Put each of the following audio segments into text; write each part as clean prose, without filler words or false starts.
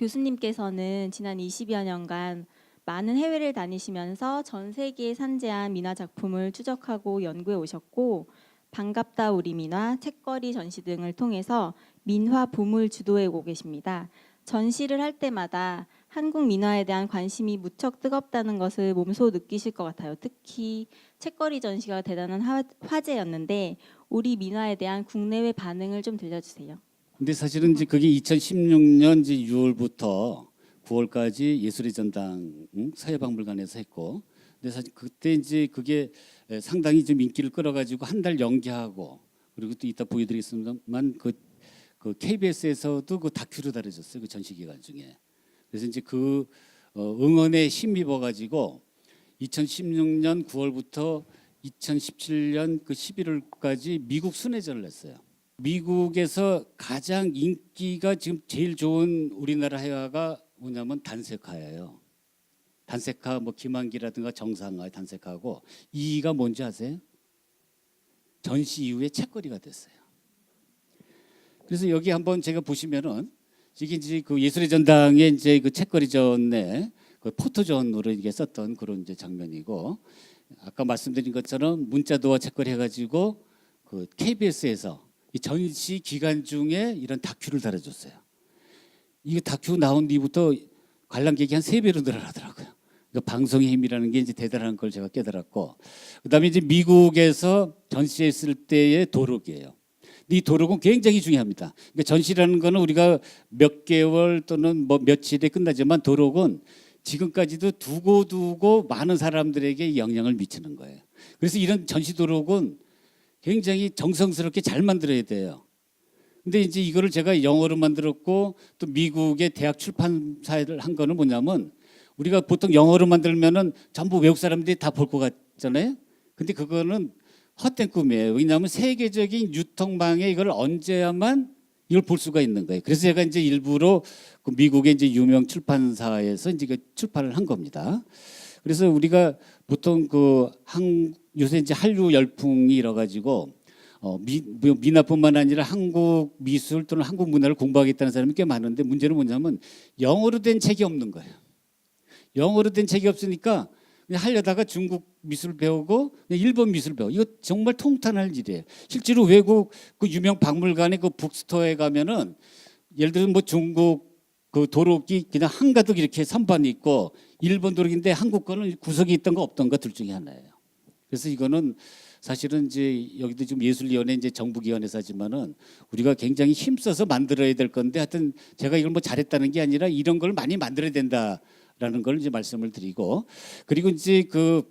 교수님께서는 지난 20여 년간 많은 해외를 다니시면서 전 세계에 산재한 민화 작품을 추적하고 연구해 오셨고, 반갑다 우리 민화, 책거리 전시 등을 통해서 민화 붐을 주도해 오고 계십니다. 전시를 할 때마다 한국 민화에 대한 관심이 무척 뜨겁다는 것을 몸소 느끼실 것 같아요. 특히 책거리 전시가 대단한 화제였는데, 우리 민화에 대한 국내외 반응을 좀 들려주세요. 근데 사실은 이제 그게 2016년 이제 6월부터 9월까지 예술의 전당 사회박물관에서 했고, 근데 사실 그때 이제 그게 상당히 좀 인기를 끌어가지고 한 달 연기하고, 그리고 또 이따 보여드리겠습니다만 그 KBS에서도 그 다큐로 다뤄졌어요, 그 전시 기간 중에. 그래서 이제 그 응원에 힘입어가지고 2016년 9월부터 2017년 그 11월까지 미국 순회전을 했어요. 미국에서 가장 인기가 지금 제일 좋은 우리나라 회화가 뭐냐면 단색화예요. 단색화 뭐 김한기라든가 정상화 단색화하고, 이가 뭔지 아세요? 전시 이후에 책거리가 됐어요. 그래서 여기 한번 제가 보시면은 이게 이제 그 예술의 전당에 이제 그 책거리 전에 그 포토전으로 이게 썼던 그런 이제 장면이고, 아까 말씀드린 것처럼 문자도와 책거리 해가지고 그 KBS에서 이 전시 기간 중에 이런 다큐를 달아줬어요. 이게 다큐 나온 뒤부터 관람객이 한 3배로 늘어나더라고요. 그러니까 방송의 힘이라는 게 이제 대단한 걸 제가 깨달았고, 그다음에 이제 미국에서 전시했을 때의 도록이에요. 이 도록은 굉장히 중요합니다. 그러니까 전시라는 거는 우리가 몇 개월 또는 뭐 며칠에 끝나지만, 도록은 지금까지도 두고 많은 사람들에게 영향을 미치는 거예요. 그래서 이런 전시 도록은 굉장히 정성스럽게 잘 만들어야 돼요. 근데 이제 이거를 제가 영어로 만들었고, 또 미국의 대학 출판사를 한 거는 뭐냐면, 우리가 보통 영어로 만들면은 전부 외국 사람들이 다 볼 것 같잖아요. 근데 그거는 헛된 꿈이에요. 왜냐하면 세계적인 유통망에 이걸 얹어야만 이걸 볼 수가 있는 거예요. 그래서 제가 이제 일부러 그 미국의 이제 유명 출판사에서 이제 그 출판을 한 겁니다. 그래서 우리가 보통 요새 이제 한류 열풍이 일어가지고 미나뿐만 아니라 한국 미술 또는 한국 문화를 공부하겠다는 사람이 꽤 많은데, 문제는 뭐냐면 영어로 된 책이 없는 거예요. 영어로 된 책이 없으니까 그냥 하려다가 중국 미술 배우고 일본 미술 배우고, 이거 정말 통탄할 일이에요. 실제로 외국 그 유명 박물관에 그 북스토어에 가면은, 예를 들어 뭐 중국 그 도록이 그냥 한가득 이렇게 선반이 있고, 일본 도록인데 한국 거는 구석이 있던 거 없던 거 둘 중에 하나예요. 그래서 이거는 사실은 이제 여기도 지금 예술위원회 이제 정부기관에서 하지만은 우리가 굉장히 힘써서 만들어야 될 건데, 하여튼 제가 이걸 뭐 잘했다는 게 아니라 이런 걸 많이 만들어야 된다라는 걸 이제 말씀을 드리고, 그리고 이제 그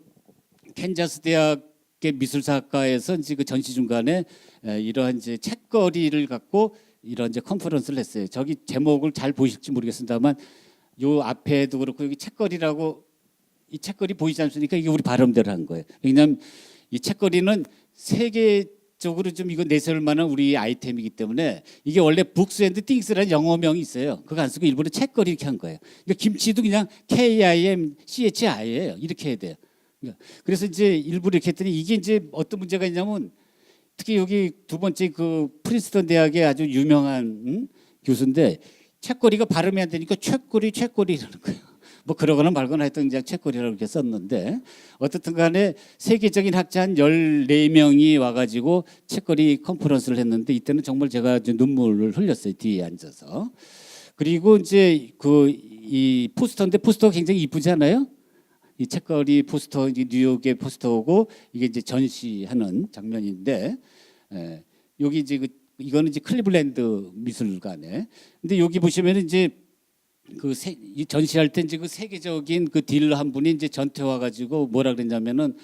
캔자스 대학의 미술사학과에서 이제 그 전시 중간에 이러한 이제 책거리를 갖고 이런 이제 컨퍼런스를 했어요. 저기 제목을 잘 보실지 모르겠습니다만, 요 앞에도 그렇고 여기 책거리라고, 이 책거리 보이지 않습니까? 이게 우리 발음대로 한 거예요. 왜냐하면 이 책거리는 세계적으로 좀 이거 내세울 만한 우리 아이템이기 때문에, 이게 원래 북스 앤드 띵스라는 영어명이 있어요. 그거 안 쓰고 일부러 책거리 이렇게 한 거예요. 그러니까 김치도 그냥 KIMCHI예요. 이렇게 해야 돼요. 그래서 이제 일부러 이렇게 했더니, 이게 이제 어떤 문제가 있냐면, 특히 여기 두 번째 그 프린스턴 대학의 아주 유명한 교수인데, 책거리가 발음이 안 되니까 책거리 이러는 거예요. 뭐 그러거나 말거나 하여튼 그냥 책거리라고 이렇게 썼는데, 어떻든 간에 세계적인 학자 한 14명이 와가지고 책거리 컨퍼런스를 했는데, 이때는 정말 제가 눈물을 흘렸어요, 뒤에 앉아서. 그리고 이제 이 포스터인데, 포스터가 굉장히 이쁘지 않아요? 이 책거리 포스터, 뉴욕의 포스터고, 이게 이제 전시하는 장면인데, 여기 이제 이거는 이제 클리블랜드 미술관에. 근데 여기 보시면 이제 이 전시할 때 이제 그 세계적인 그 딜러 한 분이 이제 전퇴 와가지고 뭐라 그랬냐면은,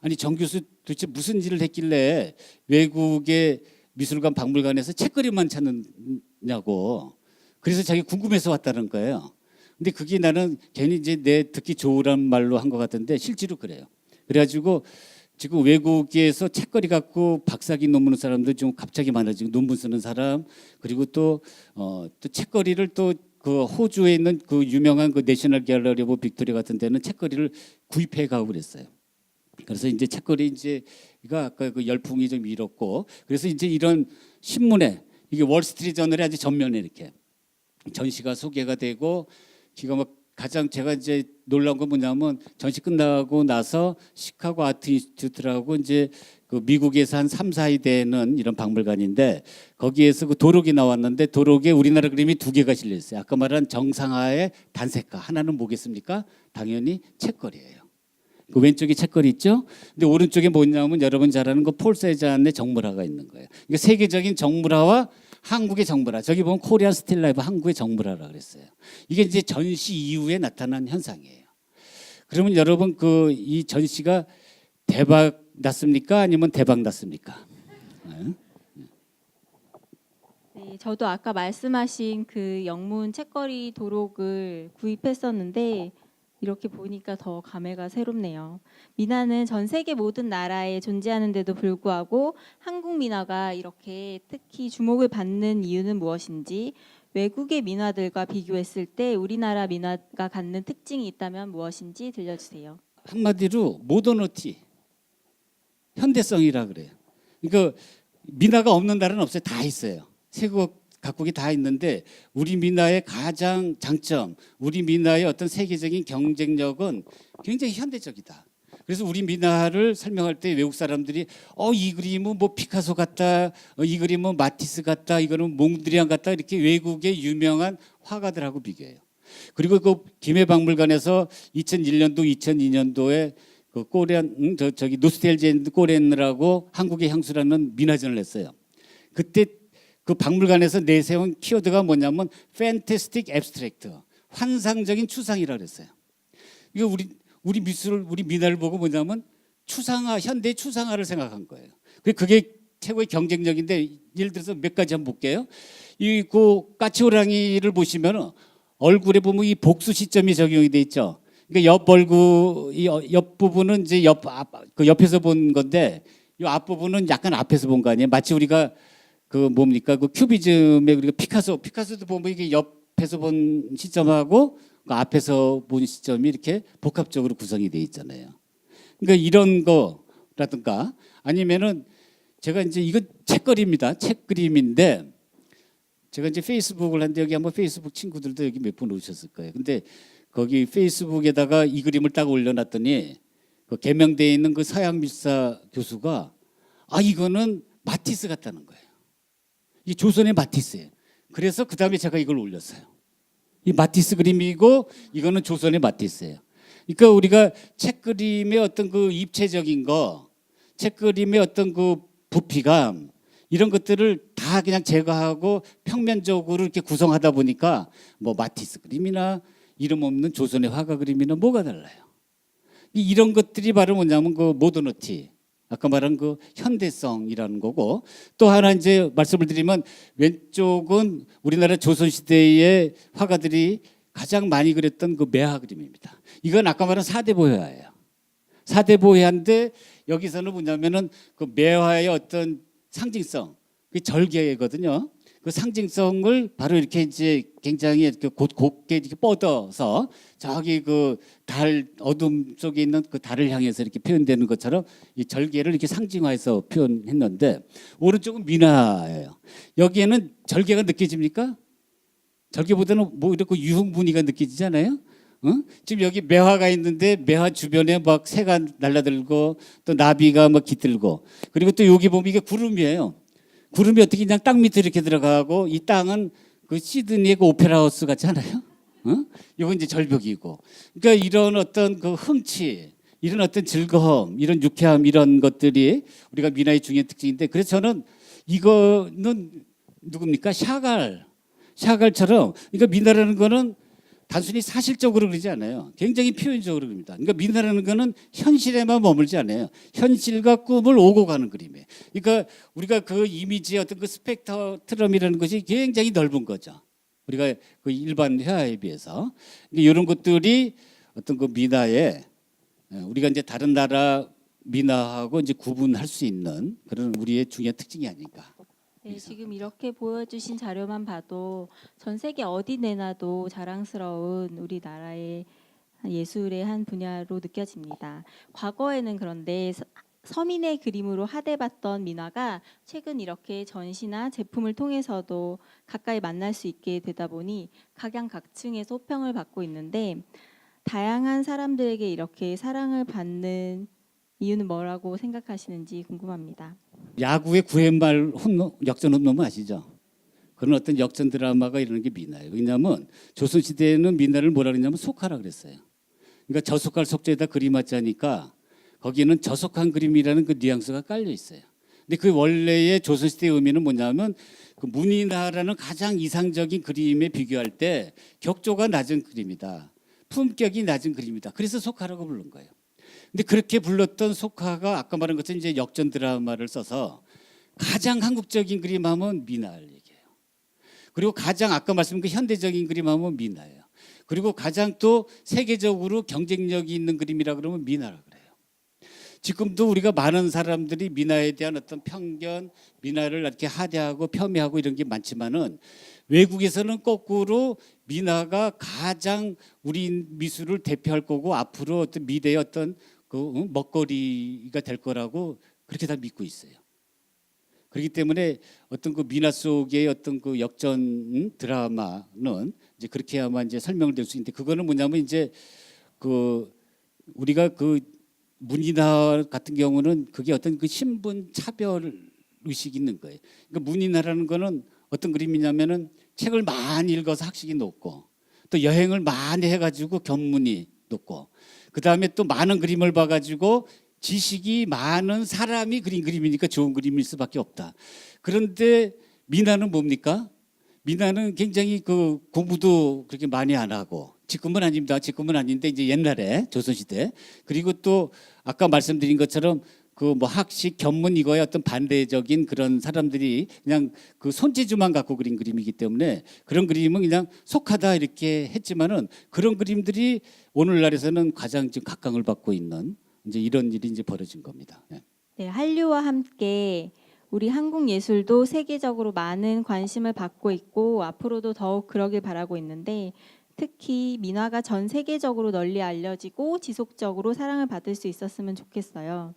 아니 정 교수 도대체 무슨 일을 했길래 외국의 미술관 박물관에서 책거리만 찾느냐고. 그래서 자기 궁금해서 왔다는 거예요. 근데 그게 나는 괜히 이제 내 듣기 좋으란 말로 한 것 같은데, 실제로 그래요. 그래가지고 지금 외국에서 책거리 갖고 박사기 논문 사람도 좀 갑자기 많아지고, 논문 쓰는 사람, 그리고 또 책거리를 또 그 호주에 있는 그 유명한 그 내셔널 갤러리 오브 빅토리아 같은 데는 책거리를 구입해 가고 그랬어요. 그래서 이제 책거리 이제 이거 아까 그 열풍이 좀 일었고, 그래서 이제 이런 신문에, 이게 월스트리트 저널에 아주 전면에 이렇게 전시가 소개가 되고 기가 막 가장 제가 이제 놀라운 건 뭐냐면 전시 끝나고 나서 시카고 아트 인스티튜트라고 이제 그 미국에서 한 3, 4위 되는 이런 박물관인데 거기에서 그 도록이 나왔는데 도록에 우리나라 그림이 2개가 실려 있어요. 아까 말한 정상화의 단색화. 하나는 뭐겠습니까? 당연히 책거리예요. 그 왼쪽에 책거리 있죠? 근데 오른쪽에 뭐냐면 여러분 잘 아는 그 폴 세잔의 정물화가 있는 거예요. 그러니까 세계적인 정물화와 한국의 정물화. 저기 보면 코리안 스틸 라이프 한국의 정물화라 그랬어요. 이게 이제 전시 이후에 나타난 현상이에요. 그러면 여러분 그 이 전시가 대박 났습니까? 아니면 대박 났습니까? 네. 네, 저도 아까 말씀하신 그 영문 책거리 도록을 구입했었는데 이렇게 보니까 더 감회가 새롭네요. 미나는 전 세계 모든 나라에 존재하는데도 불구하고 한국 민화가 이렇게 특히 주목을 받는 이유는 무엇인지, 외국의 민화들과 비교했을 때 우리나라 민화가 갖는 특징이 있다면 무엇인지 들려주세요. 한마디로 모더너티, 현대성이라 그래요. 그러니까 민화가 없는 나라는 없어요. 다 있어요. 세국 각국이 다 있는데 우리 민화의 가장 장점, 우리 민화의 어떤 세계적인 경쟁력은 굉장히 현대적이다. 그래서 우리 민화를 설명할 때 외국 사람들이 이 그림은 뭐 피카소 같다, 이 그림은 마티스 같다, 이거는 몽드리안 같다 이렇게 외국의 유명한 화가들하고 비교해요. 그리고 그 김해박물관에서 2001년도, 2002년도에 그 코리안 저기 노스텔지엔드 코렌이라고 한국의 향수라는 민화전을 했어요. 그때 그 박물관에서 내세운 키워드가 뭐냐면 fantastic abstract, 환상적인 추상이라 그랬어요. 이거 우리 미술을 우리 민화를 보고 뭐냐면 추상화, 현대 추상화를 생각한 거예요. 그게 최고의 경쟁력인데 예를 들어서 몇 가지 한번 볼게요. 그 까치호랑이를 보시면 얼굴에 보면 이 복수 시점이 적용이 돼 있죠. 그러니까 옆 얼굴 이옆 부분은 이제 그 옆에서 본 건데 이 앞 부분은 약간 앞에서 본 거 아니에요? 마치 우리가 그 뭡니까 그 큐비즘의 우리가 피카소도 보면 이게 옆에서 본 시점하고 그 앞에서 본 시점이 이렇게 복합적으로 구성이 돼 있잖아요. 그러니까 이런 거라든가 아니면은 제가 이제 이거 책거리입니다. 책 그림인데 제가 이제 페이스북을 하는데 여기 한번 페이스북 친구들도 여기 몇 분 오셨을 거예요. 근데 거기 페이스북에다가 이 그림을 딱 올려놨더니 그 개명되어 있는 그 서양미술사 교수가 이거는 마티스 같다는 거예요. 이 조선의 마티스예요. 그래서 그 다음에 제가 이걸 올렸어요. 이 마티스 그림이고 이거는 조선의 마티스예요. 그러니까 우리가 책 그림의 어떤 그 입체적인 거, 책 그림의 어떤 그 부피감 이런 것들을 다 그냥 제거하고 평면적으로 이렇게 구성하다 보니까 뭐 마티스 그림이나 이름 없는 조선의 화가 그림이나 뭐가 달라요. 이런 것들이 바로 뭐냐면 그 모더너티. 아까 말한 그 현대성이라는 거고 또 하나 이제 말씀을 드리면 왼쪽은 우리나라 조선시대의 화가들이 가장 많이 그렸던 그 매화 그림입니다. 이건 아까 말한 사대보회화예요. 사대보회화인데 여기서는 뭐냐면은 그 매화의 어떤 상징성, 그 절개거든요. 그 상징성을 바로 이렇게 이제 굉장히 이렇게 곱게 이렇게 뻗어서 저기 그 달 어둠 속에 있는 그 달을 향해서 이렇게 표현되는 것처럼 이 절개를 이렇게 상징화해서 표현했는데 오른쪽은 민화예요. 여기에는 절개가 느껴집니까? 절개보다는 뭐 이렇게 유흥무늬가 느껴지잖아요. 지금 여기 매화가 있는데 매화 주변에 막 새가 날아들고 또 나비가 막 깃들고 그리고 또 여기 보면 이게 구름이에요. 구름이 어떻게 그냥 땅 밑에 이렇게 들어가고 이 땅은 그 시드니의 그 오페라 하우스 같지 않아요? 이건 이제 절벽이고. 그러니까 이런 어떤 그 흥치, 이런 어떤 즐거움, 이런 유쾌함 이런 것들이 우리가 민화의 중요한 특징인데 그래서 저는 이거는 누굽니까? 샤갈처럼 그러니까 민화라는 거는 단순히 사실적으로 그러지 않아요. 굉장히 표현적으로 그립니다. 그러니까 민화라는 거는 현실에만 머물지 않아요. 현실과 꿈을 오고 가는 그림이에요. 그러니까 우리가 그 이미지의 어떤 그 스펙트럼이라는 것이 굉장히 넓은 거죠. 우리가 그 일반 회화에 비해서 이런 것들이 어떤 그 민화에 우리가 이제 다른 나라 민화하고 이제 구분할 수 있는 그런 우리의 중요한 특징이 아닌가. 네, 지금 이렇게 보여주신 자료만 봐도 전 세계 어디 내놔도 자랑스러운 우리나라의 예술의 한 분야로 느껴집니다. 과거에는 그런데 서민의 그림으로 하대받던 민화가 최근 이렇게 전시나 제품을 통해서도 가까이 만날 수 있게 되다 보니 각양각층에서 호평을 받고 있는데 다양한 사람들에게 이렇게 사랑을 받는 이유는 뭐라고 생각하시는지 궁금합니다. 야구의 9회 말 역전 홈런 아시죠? 그런 어떤 역전 드라마가 이러는 게 민화예요. 왜냐하면 조선시대에는 민화를 뭐라 그랬냐면 속화라 그랬어요. 그러니까 저속할 속죄에다 그림 하자니까 거기에는 저속한 그림이라는 그 뉘앙스가 깔려 있어요. 근데 그 원래의 조선시대의 의미는 뭐냐면 그 문인화라는 가장 이상적인 그림에 비교할 때 격조가 낮은 그림이다. 품격이 낮은 그림이다. 그래서 속화라고 부른 거예요. 근데 그렇게 불렀던 속화가 아까 말한 것처럼 이제 역전 드라마를 써서 가장 한국적인 그림 하면 민화를 얘기해요. 그리고 가장 아까 말씀드린 그 현대적인 그림 하면 민화예요. 그리고 가장 또 세계적으로 경쟁력이 있는 그림이라 그러면 민화라 그래요. 지금도 우리가 많은 사람들이 민화에 대한 어떤 편견, 민화를 이렇게 하대하고 폄훼하고 이런 게 많지만은 외국에서는 거꾸로 민화가 가장 우리 미술을 대표할 거고 앞으로 어떤 미래의 어떤 그 먹거리가 될 거라고 그렇게 다 믿고 있어요. 그렇기 때문에 어떤 그 민화 속의 어떤 그 역전 드라마는 이제 그렇게야만 이제 설명을 될 수 있는데 그거는 뭐냐면 이제 그 우리가 그 문인화 같은 경우는 그게 어떤 그 신분 차별 의식이 있는 거예요. 그러니까 문인화라는 거는 어떤 그림이냐면은 책을 많이 읽어서 학식이 높고 또 여행을 많이 해가지고 견문이 높고 그 다음에 또 많은 그림을 봐가지고 지식이 많은 사람이 그린 그림이니까 좋은 그림일 수밖에 없다. 그런데 민화는 뭡니까? 민화는 굉장히 그 공부도 그렇게 많이 안 하고 지금은 아닙니다. 지금은 아닌데 이제 옛날에 조선시대 그리고 또 아까 말씀드린 것처럼 그 뭐 학식 견문 이거에 어떤 반대적인 그런 사람들이 그냥 그 손재주만 갖고 그린 그림이기 때문에 그런 그림은 그냥 속하다 이렇게 했지만은 그런 그림들이 오늘날에서는 가장 지금 각광을 받고 있는 이제 이런 일이 이제 벌어진 겁니다. 네. 네, 한류와 함께 우리 한국 예술도 세계적으로 많은 관심을 받고 있고 앞으로도 더욱 그러길 바라고 있는데 특히 민화가 전 세계적으로 널리 알려지고 지속적으로 사랑을 받을 수 있었으면 좋겠어요.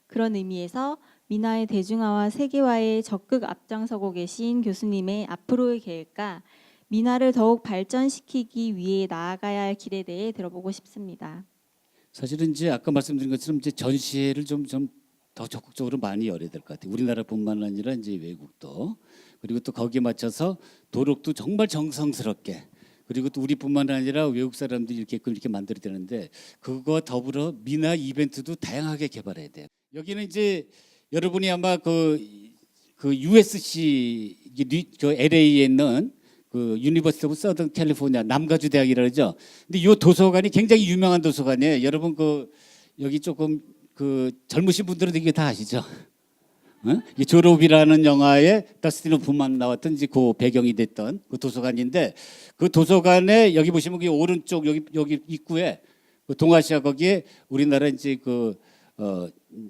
그런 의미에서 민화의 대중화와 세계화에 적극 앞장서고 계신 교수님의 앞으로의 계획과 민화를 더욱 발전시키기 위해 나아가야 할 길에 대해 들어보고 싶습니다. 사실은 이제 아까 말씀드린 것처럼 이제 전시회를 좀 더 적극적으로 많이 열어야 될 것 같아요. 우리나라뿐만 아니라 이제 외국도 그리고 또 거기에 맞춰서 도록도 정말 정성스럽게 그리고 또 우리뿐만 아니라 외국 사람들이 이렇게 만들어야 되는데 그거 더불어 민화 이벤트도 다양하게 개발해야 돼요. 여기는 이제 여러분이 아마 그 USC 그 LA에 있는 그 유니버시티 오브 서던 캘리포니아 남가주 대학이라 그러죠. 근데 이 도서관이 굉장히 유명한 도서관이에요. 여러분 그 여기 조금 그 젊으신 분들은 이게 다 아시죠? 이 졸업이라는 영화에 더스틴 호프만 나왔던 이제 그 배경이 됐던 그 도서관인데 그 도서관에 여기 보시면 그 오른쪽 여기 입구에 그 동아시아 거기에 우리나라 이제 그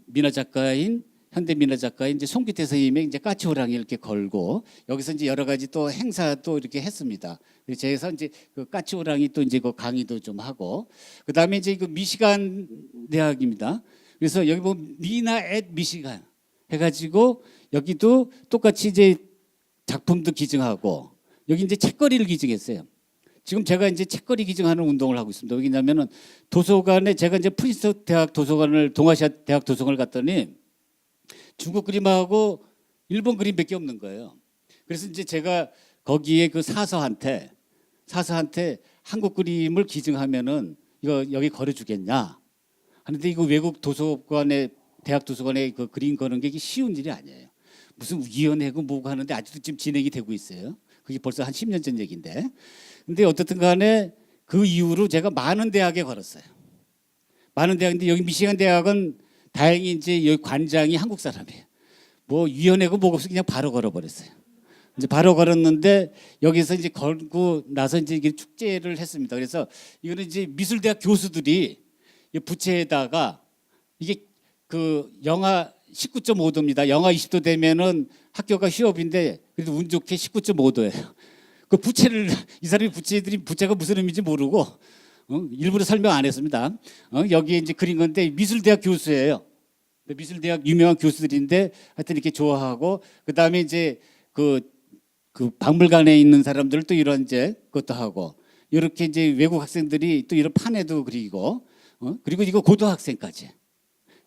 민화 작가인 현대 민화 작가인 이제 송기태 선생님의 이제 까치호랑이 이렇게 걸고 여기서 이제 여러 가지 또 행사도 이렇게 했습니다. 그래서 제가 이제 그 까치호랑이 또 이제 그 강의도 좀 하고 그 다음에 이제 그 미시간 대학입니다. 그래서 여기 보면 미나 앳 미시간 해가지고 여기도 똑같이 이제 작품도 기증하고 여기 이제 책거리를 기증했어요. 지금 제가 이제 책거리 기증하는 운동을 하고 있습니다. 왜냐하면은 도서관에 제가 이제 프린스턴 대학 도서관을 동아시아 대학 도서관을 갔더니 중국 그림하고 일본 그림밖에 없는 거예요. 그래서 이제 제가 거기에 그 사서한테 한국 그림을 기증하면은 이거 여기 걸어주겠냐 하는데 이거 외국 도서관에 대학 도서관에 그 그림 거는 게 쉬운 일이 아니에요. 무슨 위원회고 뭐고 하는데 아직도 지금 진행이 되고 있어요. 그게 벌써 한 10년 전 얘기인데. 근데 어떻든 간에 그 이후로 제가 많은 대학에 걸었어요. 많은 대학인데 여기 미시간 대학은 다행히 이제 여기 관장이 한국 사람이에요. 뭐 위원회고 뭐고 없이 그냥 바로 걸어버렸어요. 이제 바로 걸었는데 여기서 이제 걸고 나서 이제 이게 축제를 했습니다. 그래서 이거는 이제 미술대학 교수들이 이 부채에다가 이게 그 영하 19.5도입니다. 영하 20도 되면은 학교가 휴업인데 그래도 운 좋게 19.5도예요. 그 부채를 이 사람이 부채가 무슨 의미인지 모르고 일부러 설명 안 했습니다. 여기에 이제 그린 건데 미술대학 교수예요. 미술대학 유명한 교수들인데 하여튼 이렇게 좋아하고 그다음에 이제 그 박물관에 있는 사람들 또 이런 이제 그것도 하고 이렇게 이제 외국 학생들이 또 이런 판에도 그리고 그리고 이거 고등학생까지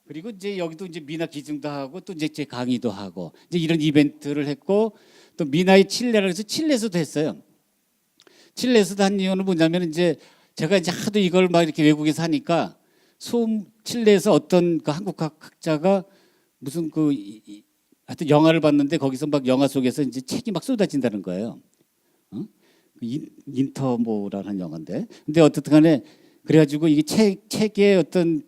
그리고 이제 여기도 이제 미나 기증도 하고 또 이제 제 강의도 하고 이제 이런 이벤트를 했고 또 미나의 칠레라 해서 칠레에서도 했어요. 칠레에서도 한 이유는 뭐냐면 이제 제가 이제 하도 이걸 막 이렇게 외국에서 하니까 칠레에서 어떤 그 한국 학자가 무슨 하여튼 영화를 봤는데 거기서 막 영화 속에서 이제 책이 막 쏟아진다는 거예요. 인터모라는 영화인데. 근데 어떻든 간에 그래가지고 이게 책의 어떤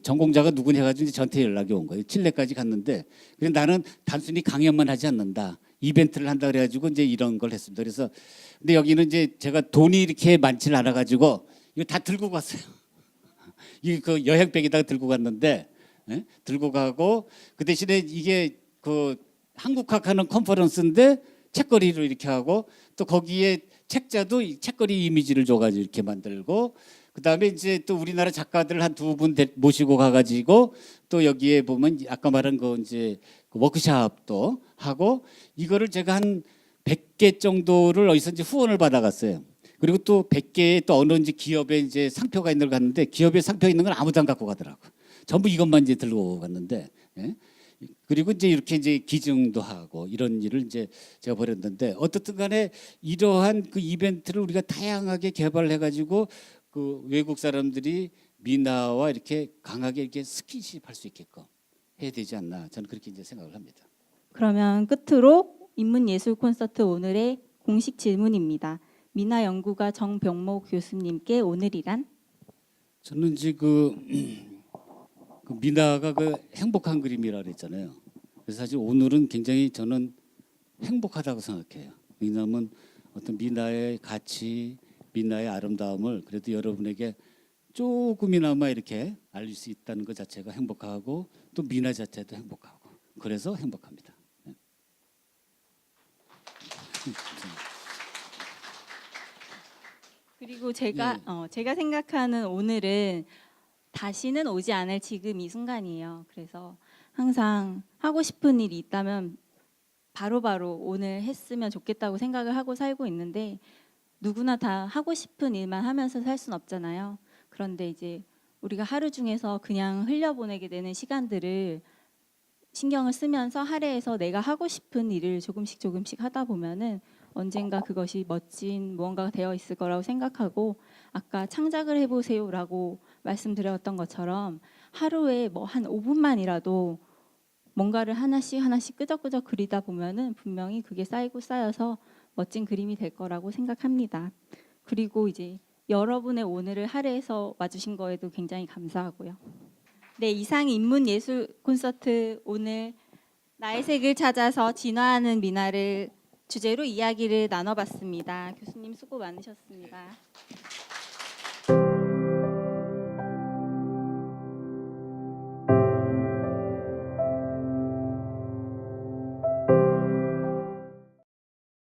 전공자가 누구냐 해가지고 이제 저한테 연락이 온 거예요. 칠레까지 갔는데 그래서 나는 단순히 강연만 하지 않는다. 이벤트를 한다 그래가지고 이제 이런 걸 했습니다. 그래서 근데 여기는 이제 제가 돈이 이렇게 많지는 않아가지고 이거 다 들고 갔어요. 이 그 여행백에다가 들고 갔는데 들고 가고 그 대신에 이게 그 한국학 하는 컨퍼런스인데 책거리로 이렇게 하고 또 거기에 책자도 책거리 이미지를 줘가지고 이렇게 만들고 그다음에 이제 또 우리나라 작가들 한 두 분 모시고 가가지고 또 여기에 보면 아까 말한 그 이제 그 워크샵도 하고 이거를 제가 한 100개 정도를 어디서 이제 후원을 받아갔어요. 그리고 또 100개의 또 어느 이제 기업에 이제 상표가 있는 걸 갔는데 기업에 상표 있는 건 아무도 안 갖고 가더라고. 전부 이것만 이제 들고 갔는데 그리고 이제 이렇게 이제 기증도 하고 이런 일을 이제 제가 벌였는데 어떻든 간에 이러한 그 이벤트를 우리가 다양하게 개발해 가지고 그 외국 사람들이 미나와 이렇게 강하게 이렇게 스킨십 할 수 있게끔 해야 되지 않나 저는 그렇게 이제 생각을 합니다. 그러면 끝으로 인문예술 콘서트 오늘의 공식 질문입니다. 미나 연구가 정병모 교수님께 오늘이란? 저는 이제 그 미나가 그 행복한 그림이라 그랬잖아요. 그래서 사실 오늘은 굉장히 저는 행복하다고 생각해요. 왜냐하면 어떤 미나의 가치, 미나의 아름다움을 그래도 여러분에게 조금이나마 이렇게 알릴 수 있다는 것 자체가 행복하고 또 미나 자체도 행복하고 그래서 행복합니다. 그리고 제가 생각하는 오늘은 다시는 오지 않을 지금 이 순간이에요. 그래서 항상 하고 싶은 일이 있다면 바로바로 오늘 했으면 좋겠다고 생각을 하고 살고 있는데 누구나 다 하고 싶은 일만 하면서 살 순 없잖아요. 그런데 이제 우리가 하루 중에서 그냥 흘려보내게 되는 시간들을 신경을 쓰면서 할애해서 내가 하고 싶은 일을 조금씩 하다 보면은 언젠가 그것이 멋진 무언가가 되어 있을 거라고 생각하고 아까 창작을 해보세요라고 말씀드렸던 것처럼 하루에 뭐 한 5분만이라도 뭔가를 하나씩 끄적끄적 그리다 보면은 분명히 그게 쌓이고 쌓여서 멋진 그림이 될 거라고 생각합니다. 그리고 이제 여러분의 오늘을 할애해서 와주신 거에도 굉장히 감사하고요. 네, 이상 인문예술 콘서트 오늘 나의 색을 찾아서 진화하는 미나를 주제로 이야기를 나눠봤습니다. 교수님 수고 많으셨습니다.